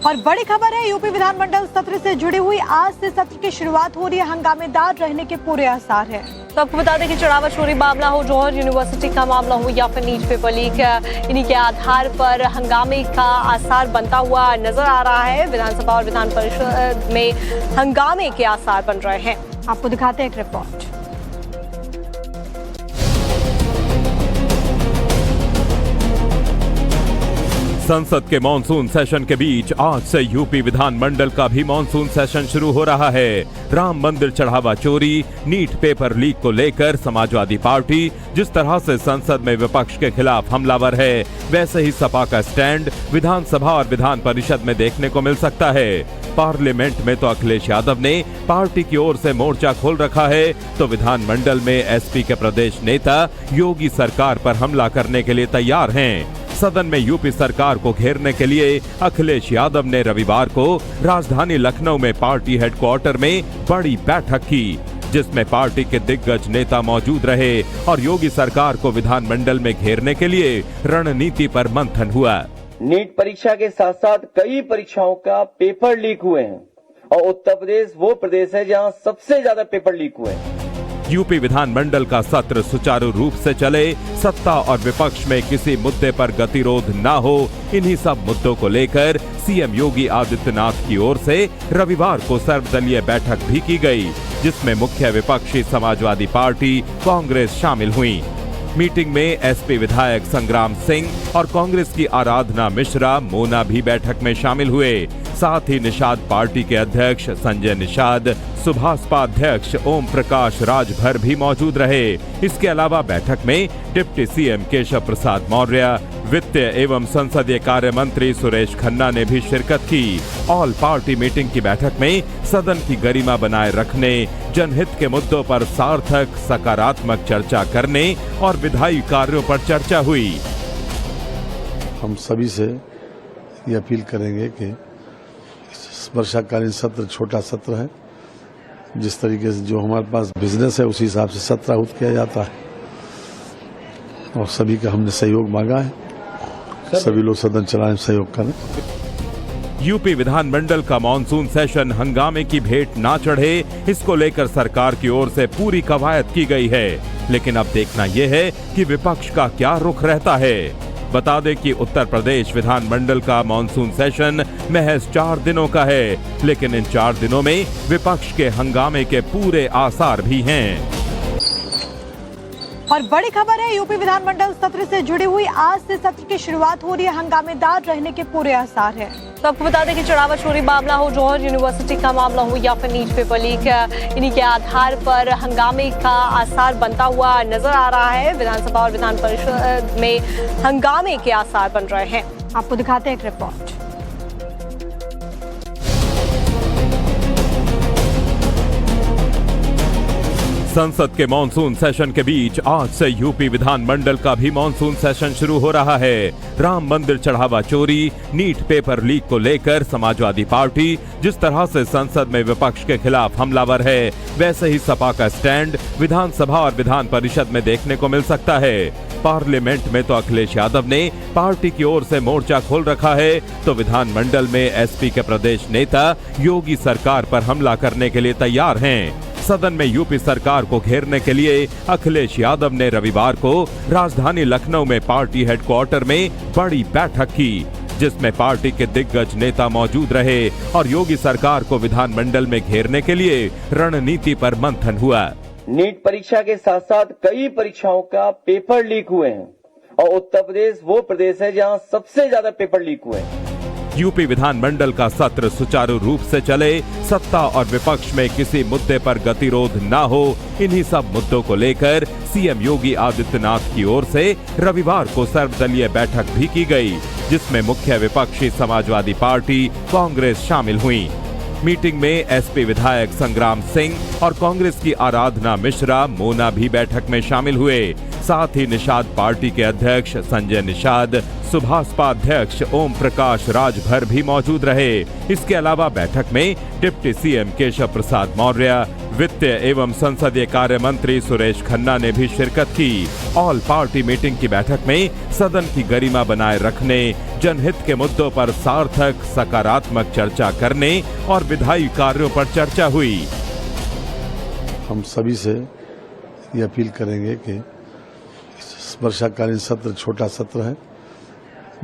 और बड़ी खबर है, यूपी विधानमंडल सत्र से जुड़ी हुई आज से सत्र की शुरुआत हो रही है। हंगामेदार रहने के पूरे आसार है। तो आपको बता दें कि चढ़ावा चोरी मामला हो, जौहर यूनिवर्सिटी का मामला हो या फिर नीट पेपर लीक, इन्हीं के आधार पर हंगामे का आसार बनता हुआ नजर आ रहा है। विधानसभा और विधान परिषद में हंगामे के आसार बन रहे हैं। आपको दिखाते हैं एक रिपोर्ट। संसद के मॉनसून सेशन के बीच आज से यूपी विधानमंडल का भी मॉनसून सेशन शुरू हो रहा है। राम मंदिर चढ़ावा चोरी, नीट पेपर लीक को लेकर समाजवादी पार्टी जिस तरह से संसद में विपक्ष के खिलाफ हमलावर है, वैसे ही सपा का स्टैंड विधानसभा और विधान परिषद में देखने को मिल सकता है। पार्लियामेंट में तो अखिलेश यादव ने पार्टी की ओर से मोर्चा खोल रखा है, तो विधानमंडल में एसपी के प्रदेश नेता योगी सरकार पर हमला करने के लिए तैयार हैं। सदन में यूपी सरकार को घेरने के लिए अखिलेश यादव ने रविवार को राजधानी लखनऊ में पार्टी हेडक्वार्टर में बड़ी बैठक की, जिसमें पार्टी के दिग्गज नेता मौजूद रहे और योगी सरकार को विधानमंडल में घेरने के लिए रणनीति पर मंथन हुआ। नीट परीक्षा के साथ साथ कई परीक्षाओं का पेपर लीक हुए हैं और उत्तर प्रदेश वो प्रदेश है जहां सबसे ज्यादा पेपर लीक हुए हैं। यूपी विधानमंडल का सत्र सुचारू रूप से चले, सत्ता और विपक्ष में किसी मुद्दे पर गतिरोध न हो, इन्हीं सब मुद्दों को लेकर सीएम योगी आदित्यनाथ की ओर से रविवार को सर्वदलीय बैठक भी की गई, जिसमें मुख्य विपक्षी समाजवादी पार्टी कांग्रेस शामिल हुई। मीटिंग में एसपी विधायक संग्राम सिंह और कांग्रेस की आराधना मिश्रा मोना भी बैठक में शामिल हुए। साथ ही निषाद पार्टी के अध्यक्ष संजय निषाद, सुभाषपा अध्यक्ष ओम प्रकाश राजभर भी मौजूद रहे। इसके अलावा बैठक में डिप्टी सीएम केशव प्रसाद मौर्य, वित्त एवं संसदीय कार्य मंत्री सुरेश खन्ना ने भी शिरकत की। ऑल पार्टी मीटिंग की बैठक में सदन की गरिमा बनाए रखने, जनहित के मुद्दों पर सार्थक सकारात्मक चर्चा करने और विधायी कार्यों पर चर्चा हुई। हम सभी से ये अपील करेंगे कि वर्षाकालीन सत्र छोटा सत्र है, जिस तरीके से जो हमारे पास बिजनेस है उसी हिसाब से सत्र आहूत किया जाता है और सभी का हमने सहयोग मांगा है। सभी लोग सदन चलाने में सहयोग करें। यूपी विधानमंडल का मॉनसून सेशन हंगामे की भेंट ना चढ़े, इसको लेकर सरकार की ओर से पूरी कवायद की गई है। लेकिन अब देखना यह है कि विपक्ष का क्या रुख रहता है। बता दें कि उत्तर प्रदेश विधानमंडल का मॉनसून सेशन महज 4 दिनों का है, लेकिन इन 4 दिनों में विपक्ष के हंगामे के पूरे आसार भी हैं। और बड़ी खबर है, यूपी विधानमंडल सत्र से जुड़ी हुई आज से सत्र की शुरुआत हो रही है। हंगामेदार रहने के पूरे आसार है। तो आपको बता दें कि चढ़ावा चोरी मामला हो, जौहर यूनिवर्सिटी का मामला हो या फिर नीट पेपर लीक, इन्हीं के आधार पर हंगामे का आसार बनता हुआ नजर आ रहा है। विधानसभा और विधान परिषद में हंगामे के आसार बन रहे हैं। आपको दिखाते हैं एक रिपोर्ट। संसद के मॉनसून सेशन के बीच आज से यूपी विधानमंडल का भी मॉनसून सेशन शुरू हो रहा है। राम मंदिर चढ़ावा चोरी, नीट पेपर लीक को लेकर समाजवादी पार्टी जिस तरह से संसद में विपक्ष के खिलाफ हमलावर है, वैसे ही सपा का स्टैंड विधानसभा और विधान परिषद में देखने को मिल सकता है। पार्लियामेंट में तो अखिलेश यादव ने पार्टी की ओर से मोर्चा खोल रखा है, तो विधानमंडल में एसपी के प्रदेश नेता योगी सरकार पर हमला करने के लिए तैयार हैं। सदन में यूपी सरकार को घेरने के लिए अखिलेश यादव ने रविवार को राजधानी लखनऊ में पार्टी हेडक्वार्टर में बड़ी बैठक की, जिसमें पार्टी के दिग्गज नेता मौजूद रहे और योगी सरकार को विधानमंडल में घेरने के लिए रणनीति पर मंथन हुआ। नीट परीक्षा के साथ साथ कई परीक्षाओं का पेपर लीक हुए हैं और उत्तर प्रदेश वो प्रदेश है जहां सबसे ज्यादा पेपर लीक हुए हैं। यूपी विधानमंडल का सत्र सुचारू रूप से चले, सत्ता और विपक्ष में किसी मुद्दे पर गतिरोध न हो, इन्हीं सब मुद्दों को लेकर सीएम योगी आदित्यनाथ की ओर से रविवार को सर्वदलीय बैठक भी की गई, जिसमें मुख्य विपक्षी समाजवादी पार्टी कांग्रेस शामिल हुई। मीटिंग में एसपी विधायक संग्राम सिंह और कांग्रेस की आराधना मिश्रा मोना भी बैठक में शामिल हुए। साथ ही निषाद पार्टी के अध्यक्ष संजय निषाद, सुभाषपा अध्यक्ष ओम प्रकाश राजभर भी मौजूद रहे। इसके अलावा बैठक में डिप्टी सीएम केशव प्रसाद मौर्य, वित्त एवं संसदीय कार्य मंत्री सुरेश खन्ना ने भी शिरकत की। ऑल पार्टी मीटिंग की बैठक में सदन की गरिमा बनाए रखने, जनहित के मुद्दों पर सार्थक सकारात्मक चर्चा करने और विधायी कार्यों पर चर्चा हुई। हम सभी से ये अपील करेंगे कि इस वर्षाकालीन सत्र छोटा सत्र है।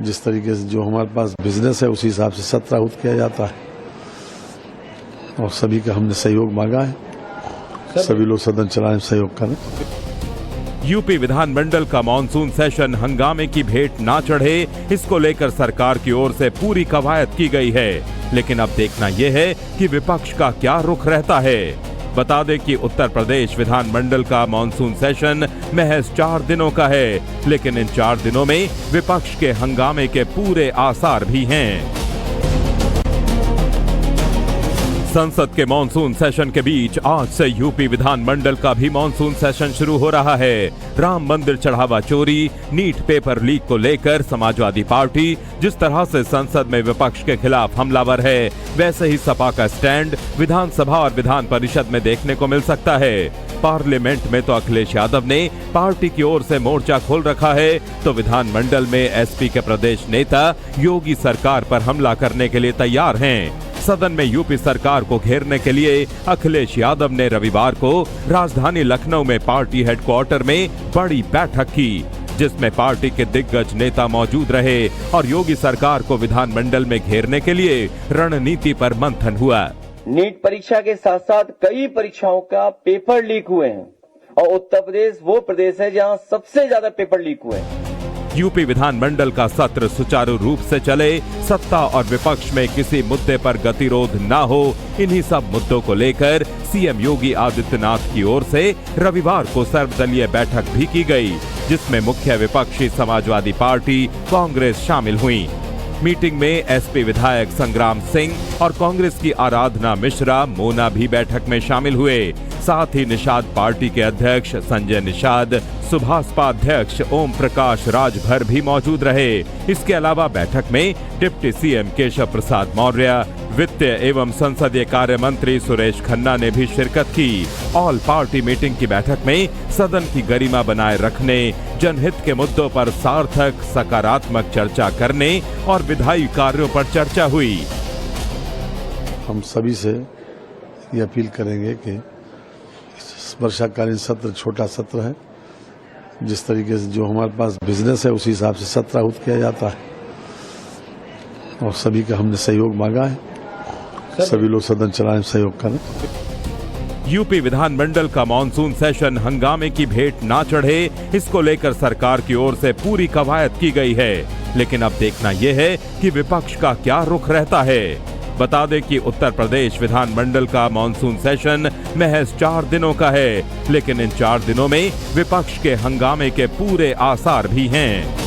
जिस तरीके से जो हमारे पास बिजनेस है उसी हिसाब से सत्र आहूत किया जाता है और सभी का हमने सहयोग मांगा है। सभी लोग सदन चलाने में सहयोग करें। यूपी विधानमंडल का मॉनसून सेशन हंगामे की भेंट ना चढ़े, इसको लेकर सरकार की ओर से पूरी कवायद की गई है। लेकिन अब देखना यह है कि विपक्ष का क्या रुख रहता है। बता दें कि उत्तर प्रदेश विधानमंडल का मॉनसून सेशन महज 4 दिनों का है, लेकिन इन 4 दिनों में विपक्ष के हंगामे के पूरे आसार भी हैं। संसद के मॉनसून सेशन के बीच आज से यूपी विधानमंडल का भी मॉनसून सेशन शुरू हो रहा है। राम मंदिर चढ़ावा चोरी, नीट पेपर लीक को लेकर समाजवादी पार्टी जिस तरह से संसद में विपक्ष के खिलाफ हमलावर है, वैसे ही सपा का स्टैंड विधानसभा और विधान परिषद में देखने को मिल सकता है। पार्लियामेंट में तो अखिलेश यादव ने पार्टी की ओर से मोर्चा खोल रखा है, तो विधानमंडल में एसपी के प्रदेश नेता योगी सरकार पर हमला करने के लिए तैयार हैं। सदन में यूपी सरकार को घेरने के लिए अखिलेश यादव ने रविवार को राजधानी लखनऊ में पार्टी हेडक्वार्टर में बड़ी बैठक की, जिसमें पार्टी के दिग्गज नेता मौजूद रहे और योगी सरकार को विधानमंडल में घेरने के लिए रणनीति पर मंथन हुआ। नीट परीक्षा के साथ साथ कई परीक्षाओं का पेपर लीक हुए हैं और उत्तर प्रदेश वो प्रदेश है जहां सबसे ज्यादा पेपर लीक हुए हैं। यूपी विधानमंडल का सत्र सुचारू रूप से चले, सत्ता और विपक्ष में किसी मुद्दे पर गतिरोध न हो, इन्हीं सब मुद्दों को लेकर सीएम योगी आदित्यनाथ की ओर से रविवार को सर्वदलीय बैठक भी की गई, जिसमें मुख्य विपक्षी समाजवादी पार्टी कांग्रेस शामिल हुई। मीटिंग में एसपी विधायक संग्राम सिंह और कांग्रेस की आराधना मिश्रा मोना भी बैठक में शामिल हुए। साथ ही निषाद पार्टी के अध्यक्ष संजय निषाद, सुभाषपा अध्यक्ष ओम प्रकाश राजभर भी मौजूद रहे। इसके अलावा बैठक में डिप्टी सीएम केशव प्रसाद मौर्य, वित्त एवं संसदीय कार्य मंत्री सुरेश खन्ना ने भी शिरकत की। ऑल पार्टी मीटिंग की बैठक में सदन की गरिमा बनाए रखने, जनहित के मुद्दों पर सार्थक सकारात्मक चर्चा करने और विधायी कार्यों पर चर्चा हुई। हम सभी से ये अपील करेंगे कि इस वर्षाकालीन सत्र छोटा सत्र है। जिस तरीके से जो हमारे पास बिजनेस है उसी हिसाब से सत्र आहूत किया जाता है और सभी का हमने सहयोग मांगा है। सभी लोग सदन चलाने में सहयोग करें। यूपी विधानमंडल का मॉनसून सेशन हंगामे की भेंट ना चढ़े, इसको लेकर सरकार की ओर से पूरी कवायद की गई है। लेकिन अब देखना यह है कि विपक्ष का क्या रुख रहता है। बता दें कि उत्तर प्रदेश विधानमंडल का मॉनसून सेशन महज 4 दिनों का है, लेकिन इन 4 दिनों में विपक्ष के हंगामे के पूरे आसार भी हैं।